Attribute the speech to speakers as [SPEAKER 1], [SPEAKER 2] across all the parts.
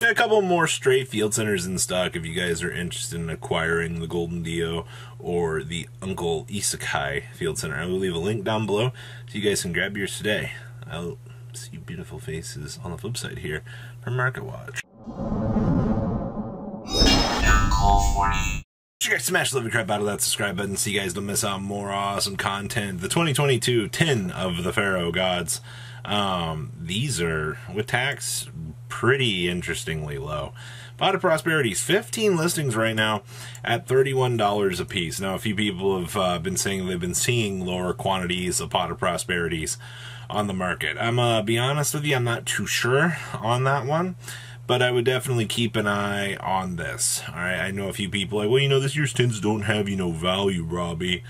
[SPEAKER 1] A couple more stray field centers in stock if you guys are interested in acquiring the Golden Dio or the Uncle Isekai field center. I will leave a link down below so you guys can grab yours today. I'll see beautiful faces on the flip side here for Market Watch. You guys smash the living crap out of that subscribe button so you guys don't miss out on more awesome content. The 2022 10 of the Pharaoh Gods. These are, with tax, pretty interestingly low. Pot of Prosperities, 15 listings right now at $31 a piece. Now, a few people have been saying they've been seeing lower quantities of Pot of Prosperities on the market. I'm be honest with you, I'm not too sure on that one. But I would definitely keep an eye on this. All right, I know a few people like, well, you know, this year's tins don't have, you know, value, Robbie.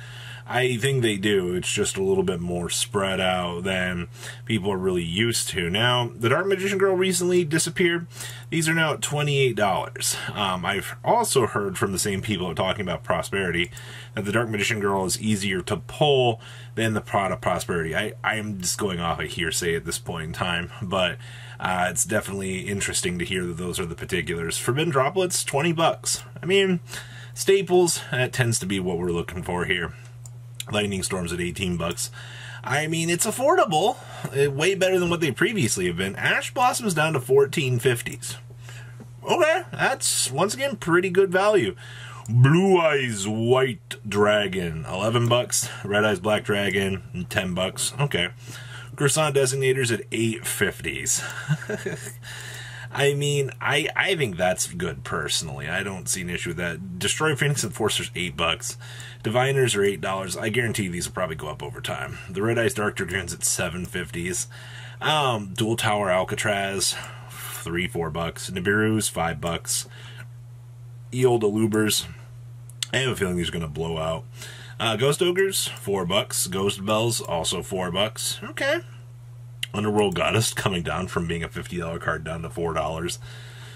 [SPEAKER 1] I think they do. It's just a little bit more spread out than people are really used to. Now, the Dark Magician Girl recently disappeared. These are now at $28. I've also heard from the same people talking about Prosperity that the Dark Magician Girl is easier to pull than the Pot of Prosperity. I am just going off of hearsay at this point in time, but it's definitely interesting to hear that those are the particulars. Forbidden Droplets, 20 bucks. I mean, staples, that tends to be what we're looking for here. Lightning Storms at 18 bucks. I mean, it's affordable. Way better than what they previously have been. Ash Blossoms down to 14.50s. Okay, that's, once again, pretty good value. Blue Eyes White Dragon, 11 bucks. Red Eyes Black Dragon, 10 bucks. Okay. Croissant Designators at 8.50s. I mean, I think that's good personally. I don't see an issue with that. Destroy Phoenix Enforcers, 8 bucks. Diviners are $8. I guarantee these will probably go up over time. The Red Eyes Dark Dragoons at 7.50s. Dual Tower Alcatraz, 3-4 bucks. Nibiru's, 5 bucks. Eolda Lubers, I have a feeling these are going to blow out. Ghost Ogres, 4 bucks. Ghost Bells, also 4 bucks. Okay. Underworld Goddess coming down from being a $50 card down to $4.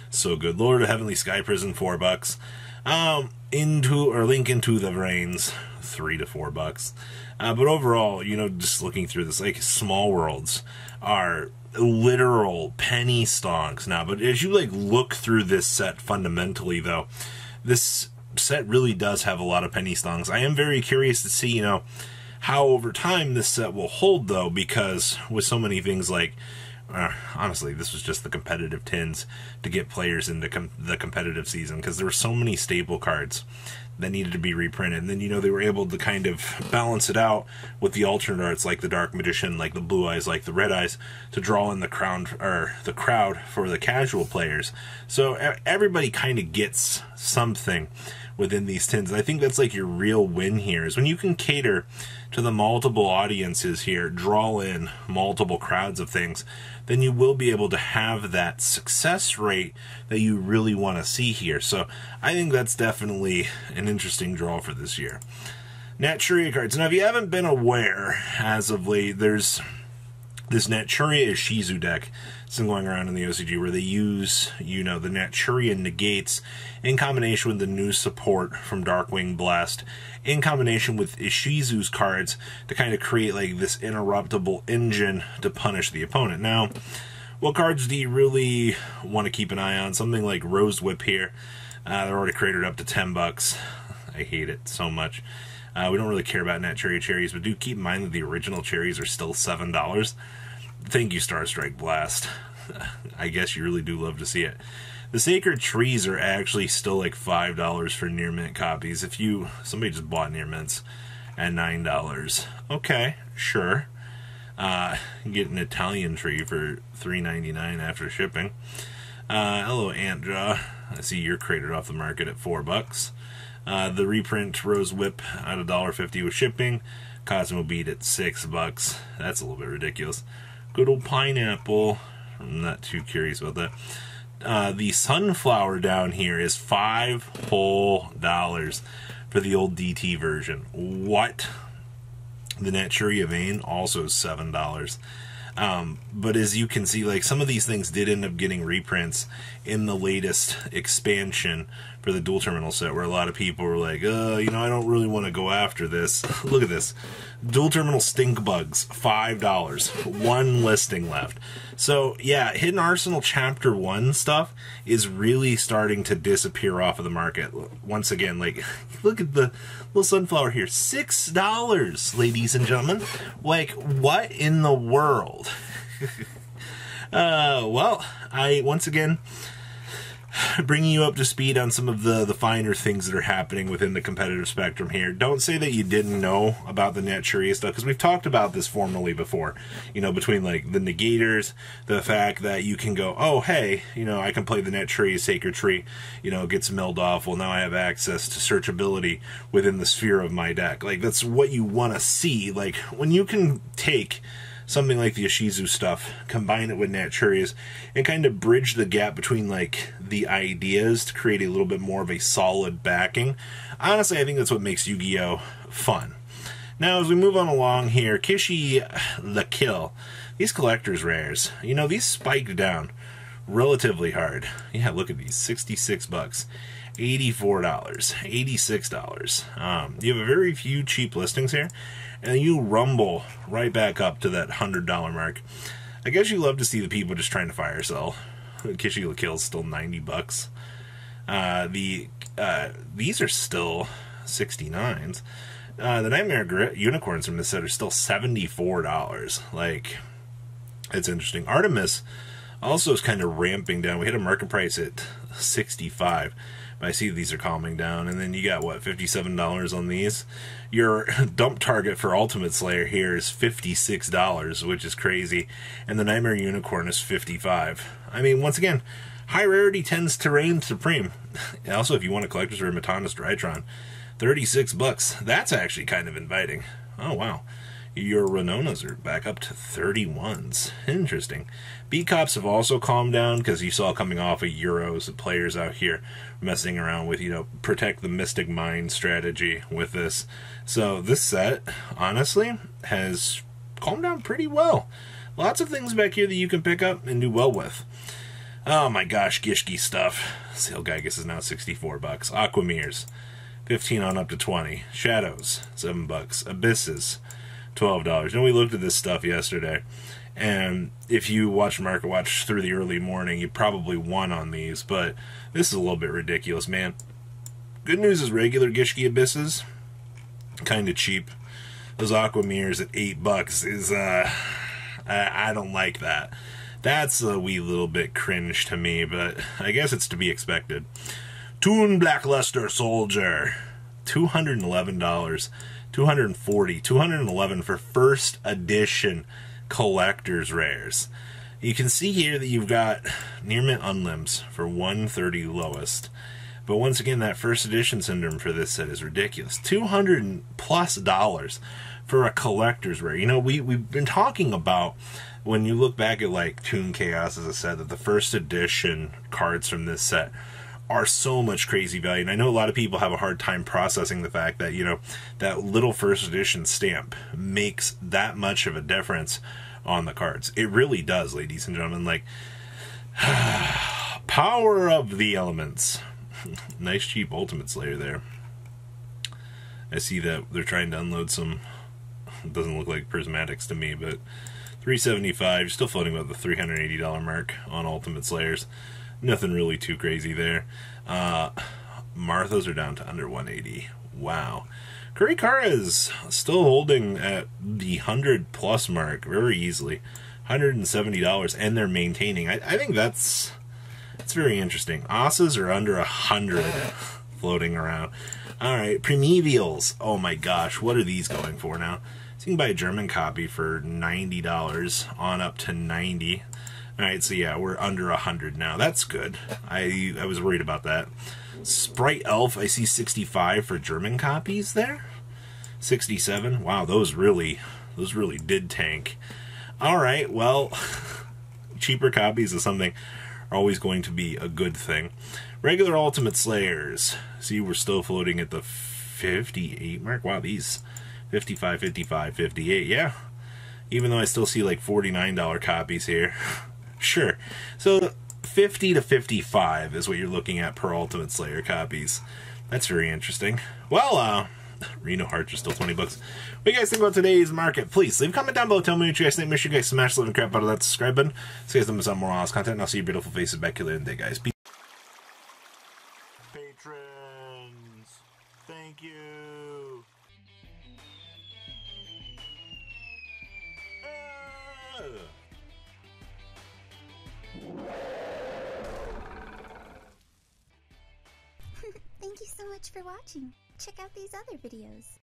[SPEAKER 1] So good. Lord of Heavenly Sky Prison, 4 bucks. Link into the Reigns, 3 to 4 bucks. But overall, you know, just looking through this, like, Small Worlds are literal penny stonks now. But as you, like, look through this set fundamentally, though, this set really does have a lot of penny stonks. I am very curious to see, you know, how over time this set will hold, though, because with so many things like, honestly, this was just the competitive tins to get players into the competitive season, because there were so many staple cards that needed to be reprinted. And then, you know, they were able to kind of balance it out with the alternate arts like the Dark Magician, like the Blue Eyes, like the Red Eyes, to draw in the crowd for the casual players. So everybody kind of gets something within these tins. And I think that's like your real win here, is when you can cater to the multiple audiences here, draw in multiple crowds of things, then you will be able to have that success rate that you really want to see here. So I think that's definitely an interesting draw for this year. Naturia cards. Now, if you haven't been aware as of late, there's this Naturia Shizu deck still going around in the OCG where they use, you know, the Naturia negates in combination with the new support from Darkwing Blast, in combination with Ishizu's cards to kind of create like this interruptible engine to punish the opponent. Now, what cards do you really want to keep an eye on? Something like Rose Whip here. They're already created up to 10 bucks. I hate it so much. We don't really care about Naturia Cherries, but do keep in mind that the original cherries are still $7. Thank you, Star Strike Blast. I guess you really do love to see it. The Sacred Trees are actually still like $5 for near mint copies. If somebody just bought near mints at $9. Okay, sure. You get an Italian tree for $3.99 after shipping. Hello, Antjaw. I see you're crated off the market at $4. The reprint Rose Whip at $1.50 with shipping. Cosmo Beat at $6. That's a little bit ridiculous. Good old Pineapple. I'm not too curious about that. The Sunflower down here is $5 whole for the old DT version. What? The Naturia Vein also is $7. But as you can see, like, some of these things did end up getting reprints in the latest expansion for the dual terminal set, where a lot of people were like, you know, I don't really want to go after this. Look at this. Dual terminal stink bugs, $5. One listing left. So, yeah, Hidden Arsenal Chapter 1 stuff is really starting to disappear off of the market. Once again, like, look at the little sunflower here. $6, ladies and gentlemen. Like, what in the world? Well, once again, bringing you up to speed on some of the finer things that are happening within the competitive spectrum here. Don't say that you didn't know about the Naturia stuff, because we've talked about this formally before. You know, between, like, the negators, the fact that you can go, oh, hey, you know, I can play the Naturia Sacred Tree, you know, it gets milled off. Well, now I have access to searchability within the sphere of my deck. Like, that's what you want to see. Like, when you can take something like the Shizu stuff, combine it with Naturia's, and kind of bridge the gap between, like, the ideas to create a little bit more of a solid backing. Honestly, I think that's what makes Yu-Gi-Oh! Fun. Now, as we move on along here, Kishi The Kill. These collector's rares, you know, these spiked down relatively hard. Yeah, look at these, 66 bucks. $84, $86. You have a very few cheap listings here, and you rumble right back up to that $100 mark. I guess you love to see the people just trying to fire sell. Kishi The Kill is still 90 bucks. These are still 69s. The Nightmare Unicorns from this set are still $74. Like, it's interesting. Artemis also is kind of ramping down. We hit a market price at 65. But I see these are calming down. And then you got, what, $57 on these? Your dump target for Ultimate Slayer here is $56, which is crazy. And the Nightmare Unicorn is $55. I mean, once again, high rarity tends to reign supreme. Also, if you want a collector's rare Matanis Drytron, 36 bucks. That's actually kind of inviting. Oh, wow. Your Renonas are back up to 31s. Interesting. B-Cops have also calmed down, because you saw coming off of Euros, the players out here messing around with, you know, protect the Mystic Mind strategy with this. So this set, honestly, has calmed down pretty well. Lots of things back here that you can pick up and do well with. Oh my gosh, Gishki stuff. Sale Gygus is now 64 bucks. Aquamirs, 15 on up to 20. Shadows, 7 bucks. Abysses, $12. You know, we looked at this stuff yesterday, and if you watch Market Watch through the early morning, you probably won on these, but this is a little bit ridiculous, man. Good news is regular Gishki Abysses, kind of cheap. Those Aquamirs at 8 bucks is, I don't like that. That's a wee little bit cringe to me, but I guess it's to be expected. Toon Blackluster Soldier, $211. 240, 211 for first edition collector's rares. You can see here that you've got near mint unlimbs for 130 lowest. But once again, that first edition syndrome for this set is ridiculous. $200+ for a collector's rare. You know, we've been talking about, when you look back at like Toon Chaos as a set, that the first edition cards from this set are so much crazy value. And I know a lot of people have a hard time processing the fact that, you know, that little first edition stamp makes that much of a difference on the cards. It really does, ladies and gentlemen. Like, power of the elements. Nice cheap Ultimate Slayer there. I see that they're trying to unload some, doesn't look like prismatics to me, but $375, still floating about the $380 mark on Ultimate Slayers. Nothing really too crazy there. Marthas are down to under 180. Wow. Kurikara is still holding at the 100+ mark very easily. $170, and they're maintaining. I think that's very interesting. Asas are under 100 floating around. Alright, Primevials. Oh my gosh, what are these going for now? So you can buy a German copy for $90 on up to 90. Alright, so yeah, we're under 100 now. That's good. I was worried about that. Sprite Elf, I see 65 for German copies there. 67. Wow, those really did tank. Alright, well, cheaper copies of something are always going to be a good thing. Regular Ultimate Slayers. See, we're still floating at the 58 mark. Wow, these 55, 55, 58. Yeah. Even though I still see like $49 copies here. Sure. So 50 to 55 is what you're looking at per Ultimate Slayer copies. That's very interesting. Well, Reno Hearts are still 20 bucks. What do you guys think about today's market? Please leave a comment down below. Tell me what you guys think. Make sure you guys smash the living crap out of that subscribe button so you guys don't miss out on more honest content. And I'll see your beautiful faces back here later in the day, guys. Peace. Patrons, thank you.
[SPEAKER 2] Thank you so much for watching. Check out these other videos.